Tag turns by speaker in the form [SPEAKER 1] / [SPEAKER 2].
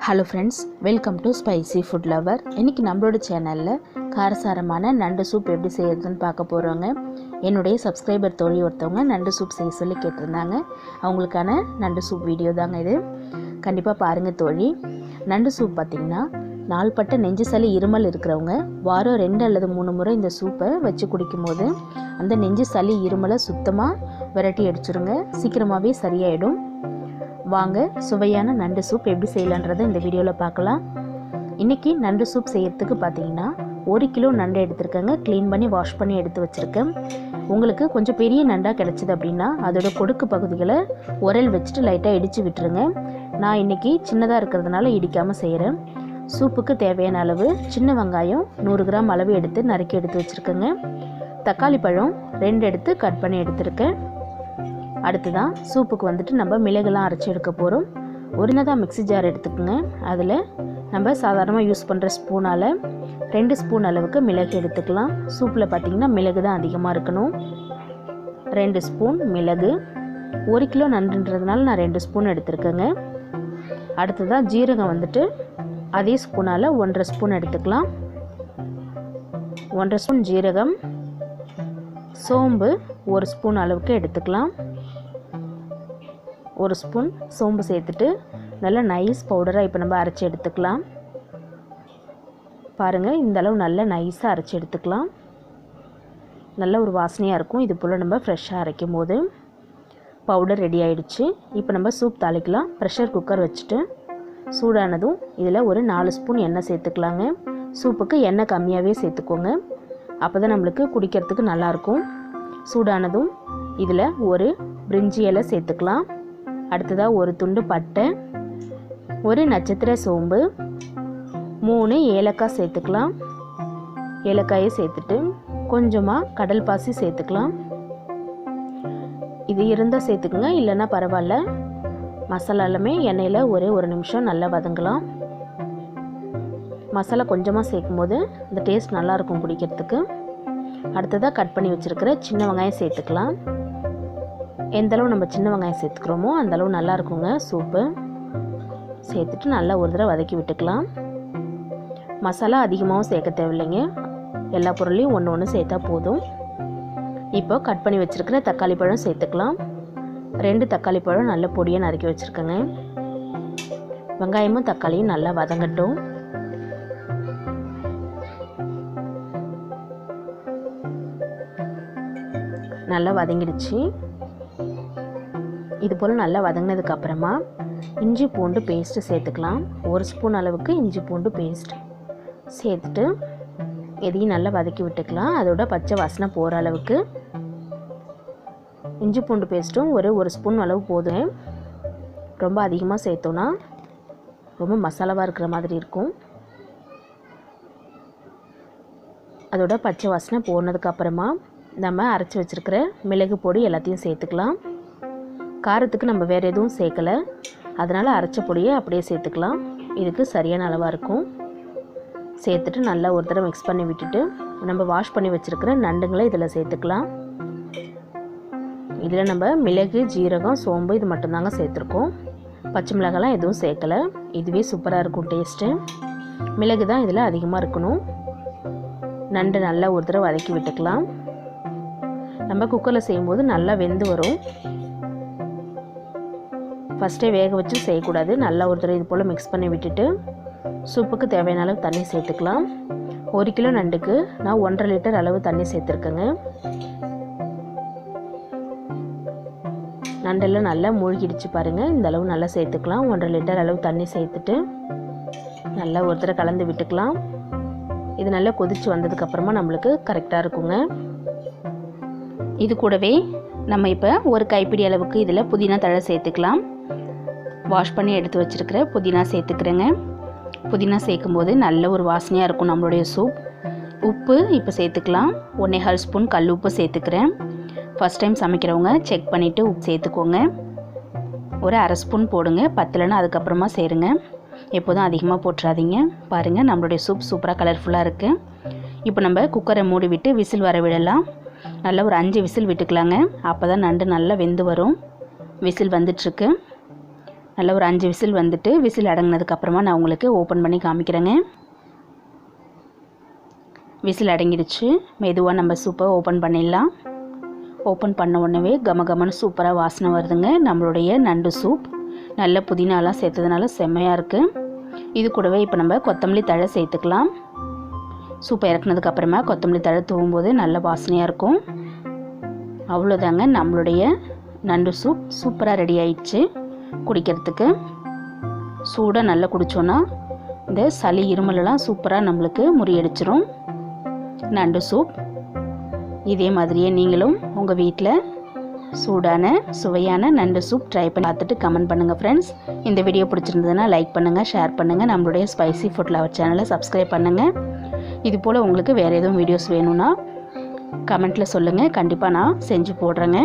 [SPEAKER 1] Hello friends, welcome to spicy food lower. இன்றைக்கி நம்மளோட சேனலில் காரசாரமான நண்டு சூப் எப்படி செய்யறதுன்னு பார்க்க போகிறோங்க. என்னுடைய சப்ஸ்கிரைபர் தோழி ஒருத்தவங்க நண்டு சூப் செய்ய சொல்லி கேட்டிருந்தாங்க. அவங்களுக்கான நண்டு சூப் வீடியோ தாங்க இது. கண்டிப்பாக பாருங்கள் தோழி. நண்டு சூப் பார்த்திங்கன்னா நாள்பட்ட நெஞ்சு சளி இருமல் இருக்கிறவங்க வாரம் 2 அல்லது 3 முறை இந்த சூப்பை வச்சு குடிக்கும்போது அந்த நெஞ்சு சளி இருமலை சுத்தமாக விரட்டி அடிச்சிருங்க. சீக்கிரமாகவே சரியாயிடும். வாங்க சுவையான நண்டு சூப் எப்படி செய்யலான்றதை இந்த வீடியோவில் பார்க்கலாம். இன்றைக்கி நண்டு சூப் செய்யறதுக்கு பார்த்தீங்கன்னா 1 கிலோ நண்டு எடுத்துருக்கேங்க. க்ளீன் பண்ணி வாஷ் பண்ணி எடுத்து வச்சுருக்கேன். உங்களுக்கு கொஞ்சம் பெரிய நண்டாக கிடச்சிது அப்படின்னா அதோட கொடுக்கு பகுதிகளை உரல் வச்சுட்டு லைட்டாக இடித்து விட்டுருங்க. நான் இன்றைக்கி சின்னதாக இருக்கிறதுனால இடிக்காமல் செய்கிறேன். சூப்புக்கு தேவையான அளவு சின்ன வெங்காயம் 100 கிராம் அளவு எடுத்து நறுக்கி எடுத்து வச்சுருக்கேங்க. தக்காளி பழம் 2 எடுத்து கட் பண்ணி எடுத்துருக்கேன். அடுத்துதான் சூப்புக்கு வந்துட்டு நம்ம மிளகுலாம் அரைச்சி எடுக்க போகிறோம். ஒருனதாக மிக்ஸி ஜார் எடுத்துக்கோங்க. அதில் நம்ம சாதாரணமாக யூஸ் பண்ணுற ஸ்பூனால் 2 ஸ்பூன் அளவுக்கு மிளகு எடுத்துக்கலாம். சூப்பில் பார்த்திங்கன்னா மிளகு தான் அதிகமாக இருக்கணும். 2 ஸ்பூன் மிளகு. 1 கிலோ நண்டுன்றதுனால நான் 2 ஸ்பூன் எடுத்துருக்கேங்க. அடுத்ததாக ஜீரகம் வந்துட்டு அதே ஸ்பூனால் 1.5 ஸ்பூன் எடுத்துக்கலாம். 1.5 ஸ்பூன் ஜீரகம். சோம்பு 1 ஸ்பூன் அளவுக்கு எடுத்துக்கலாம். 1 ஸ்பூன் சோம்பு சேர்த்துட்டு நல்லா நைஸ் பவுடராக இப்போ நம்ம அரைச்சி எடுத்துக்கலாம். பாருங்கள், இந்த அளவு நல்லா நைஸாக அரைச்சி எடுத்துக்கலாம். நல்ல ஒரு வாசனையாக இருக்கும். இது போல் நம்ம ஃப்ரெஷ்ஷாக அரைக்கும் போது பவுடர் ரெடி ஆகிடுச்சு. இப்போ நம்ம சூப் தாளிக்கலாம். ப்ரெஷர் குக்கர் வச்சுட்டு சூடானதும் இதில் ஒரு 4 ஸ்பூன் எண்ணெய் சேர்த்துக்கலாங்க. சூப்புக்கு எண்ணெய் கம்மியாகவே சேர்த்துக்கோங்க. அப்போ தான் நம்மளுக்கு குடிக்கிறதுக்கு நல்லாயிருக்கும். சூடானதும் இதில் ஒரு பிரிஞ்சி இலை சேர்த்துக்கலாம். அடுத்ததாக ஒரு துண்டு பட்டை, ஒரு நட்சத்திர சோம்பு, 3 ஏலக்காய் சேர்த்துக்கலாம். ஏலக்காயை சேர்த்துட்டு கொஞ்சமாக கடல் பாசி சேர்த்துக்கலாம். இது இருந்தால் சேர்த்துக்குங்க, இல்லைன்னா பரவாயில்ல. மசாலா எல்லாமே எண்ணெயில் ஒரு நிமிஷம் நல்லா வதங்கலாம். மசாலா கொஞ்சமாக சேர்க்கும் போது இந்த டேஸ்ட் நல்லாயிருக்கும் குடிக்கிறதுக்கு. அடுத்ததாக கட் பண்ணி வச்சுருக்கிற சின்ன வெங்காயம் சேர்த்துக்கலாம். எந்தளவு நம்ம சின்ன வெங்காயம் சேர்த்துக்கிறோமோ அந்தளவு நல்லா இருக்குங்க சூப்பு. சேர்த்துட்டு நல்லா ஒரு தடவை வதக்கி விட்டுக்கலாம். மசாலா அதிகமாகவும் சேர்க்க தேவையில்லைங்க. எல்லா பொருளையும் ஒன்று சேர்த்தா போதும். இப்போ கட் பண்ணி வச்சுருக்கிற தக்காளி பழம் சேர்த்துக்கலாம். 2 தக்காளி பழம் நல்ல பொடியாக நறுக்கி வச்சுருக்கேங்க. வெங்காயமும் தக்காளியும் நல்லா வதங்கட்டும். நல்லா வதங்கிடுச்சு. இது போல் நல்லா வதங்கினதுக்கப்புறமா இஞ்சி பூண்டு பேஸ்ட்டு சேர்த்துக்கலாம். 1 ஸ்பூன் அளவுக்கு இஞ்சி பூண்டு பேஸ்ட் சேர்த்துட்டு எதையும் நல்லா வதக்கி விட்டுக்கலாம். அதோட பச்சை வாசனை போகிற அளவுக்கு. இஞ்சி பூண்டு பேஸ்ட்டும் ஒரு ஸ்பூன் அளவு போதும். ரொம்ப அதிகமாக சேர்த்தோன்னா ரொம்ப மசாலாவாக இருக்கிற மாதிரி இருக்கும். அதோட பச்சை வாசனை போனதுக்கப்புறமா நம்ம அரைச்சி வச்சுருக்கிற மிளகு பொடி எல்லாத்தையும் சேர்த்துக்கலாம். காரத்துக்கு நம்ம வேறு எதுவும் சேர்க்கலை, அதனால் அரைச்ச பொடியை அப்படியே சேர்த்துக்கலாம். இதுக்கு சரியான அளவாக இருக்கும். சேர்த்துட்டு நல்லா ஒரு தடவை மிக்ஸ் பண்ணி விட்டுட்டு நம்ம வாஷ் பண்ணி வச்சுருக்கிற நண்டுங்களை இதில் சேர்த்துக்கலாம். இதில் நம்ம மிளகு, ஜீரகம், சோம்பு இது மட்டும்தாங்க சேர்த்துருக்கோம். பச்சை மிளகாலாம் எதுவும் சேர்க்கலை. இதுவே சூப்பராக இருக்கும் டேஸ்ட்டு. மிளகு தான் இதில் அதிகமாக இருக்கணும். நண்டு நல்லா ஒரு தடவை வதக்கி விட்டுக்கலாம். நம்ம குக்கரில் செய்யும்போது நல்லா வெந்து வரும். ஃபஸ்ட்டே வேக வச்சு செய்யக்கூடாது. நல்லா ஒரு தடவை இது போல் மிக்ஸ் பண்ணி விட்டுட்டு சூப்புக்கு தேவையான அளவு தண்ணி சேர்த்துக்கலாம். 1 கிலோ நண்டுக்கு நான் 1.5 லிட்டர் அளவு தண்ணி சேர்த்துருக்கேங்க. நண்டெல்லாம் நல்லா மூழ்கிடுச்சு பாருங்கள். இந்த அளவு நல்லா சேர்த்துக்கலாம். 1.5 லிட்டர் அளவு தண்ணி சேர்த்துட்டு நல்லா ஒரு தடவை கலந்து விட்டுக்கலாம். இது நல்லா கொதித்து வந்ததுக்கப்புறமா நம்மளுக்கு கரெக்டாக இருக்குங்க. இது கூடவே நம்ம இப்போ ஒரு கைப்பிடி அளவுக்கு இதில் புதினா தழை சேர்த்துக்கலாம். வாஷ் பண்ணி எடுத்து வச்சுருக்கிற புதினா சேர்த்துக்கிறேங்க. புதினா சேர்க்கும்போது நல்ல ஒரு வாசனையாக இருக்கும் நம்மளுடைய சூப். உப்பு இப்போ சேர்த்துக்கலாம். 1.25 ஸ்பூன் கல் உப்பு சேர்த்துக்கிறேன். ஃபஸ்ட் டைம் சமைக்கிறவங்க செக் பண்ணிவிட்டு உப்பு சேர்த்துக்கோங்க. ஒரு 1/2 ஸ்பூன் போடுங்க. பத்தலைன்னா அதுக்கப்புறமா சேருங்க. எப்போதும் அதிகமாக போட்டுறாதீங்க. பாருங்கள், நம்மளுடைய சூப் சூப்பராக கலர்ஃபுல்லாக இருக்குது. இப்போ நம்ம குக்கரை மூடி விட்டு விசில் வர விடலாம். நல்லா ஒரு 5 விசில் விட்டுக்கலாங்க. அப்போ தான் நண்டு நல்லா வெந்து வரும். விசில் வந்துட்டுருக்கு. நல்லா ஒரு 5 விசில் வந்துட்டு விசில் அடங்கினதுக்கப்புறமா நான் உங்களுக்கு ஓப்பன் பண்ணி காமிக்கிறேங்க. விசில் அடங்கிடுச்சு. மெதுவாக நம்ம சூப்பை ஓப்பன் பண்ணிடலாம். ஓப்பன் பண்ண உடனே கமகமன்னு சூப்பராக வாசனை வருதுங்க. நம்மளுடைய நண்டு சூப் நல்ல புதினாலாம் சேர்த்ததுனால செம்மையாக இருக்குது. இது கூடவே இப்போ நம்ம கொத்தமல்லி தழை சேர்த்துக்கலாம். சூப்பை இறக்குனதுக்கப்புறமா கொத்தமல்லி தழை தூவும்போது நல்ல வாசனையாக இருக்கும். அவ்வளோதாங்க, நம்மளுடைய நண்டு சூப் சூப்பராக ரெடி ஆயிடுச்சு. குடிக்கிறதுக்கு சூடாக நல்லா குடித்தோன்னா இந்த சளி இருமலெல்லாம் சூப்பராக நம்மளுக்கு முறியடிச்சிரும் நண்டு சூப். இதே மாதிரியே நீங்களும் உங்கள் வீட்டில் சூடான சுவையான நண்டு சூப் ட்ரை பண்ணி பார்த்துட்டு கமெண்ட் பண்ணுங்கள் ஃப்ரெண்ட்ஸ். இந்த வீடியோ பிடிச்சிருந்ததுன்னா லைக் பண்ணுங்கள், ஷேர் பண்ணுங்கள். நம்மளுடைய ஸ்பைசி ஃபுட் லவர் சேனலை சப்ஸ்கிரைப் பண்ணுங்கள். இது போல் உங்களுக்கு வேறு எதுவும் வீடியோஸ் வேணும்னா கமெண்ட்டில் சொல்லுங்கள். கண்டிப்பாக நான் செஞ்சு போடுறேங்க.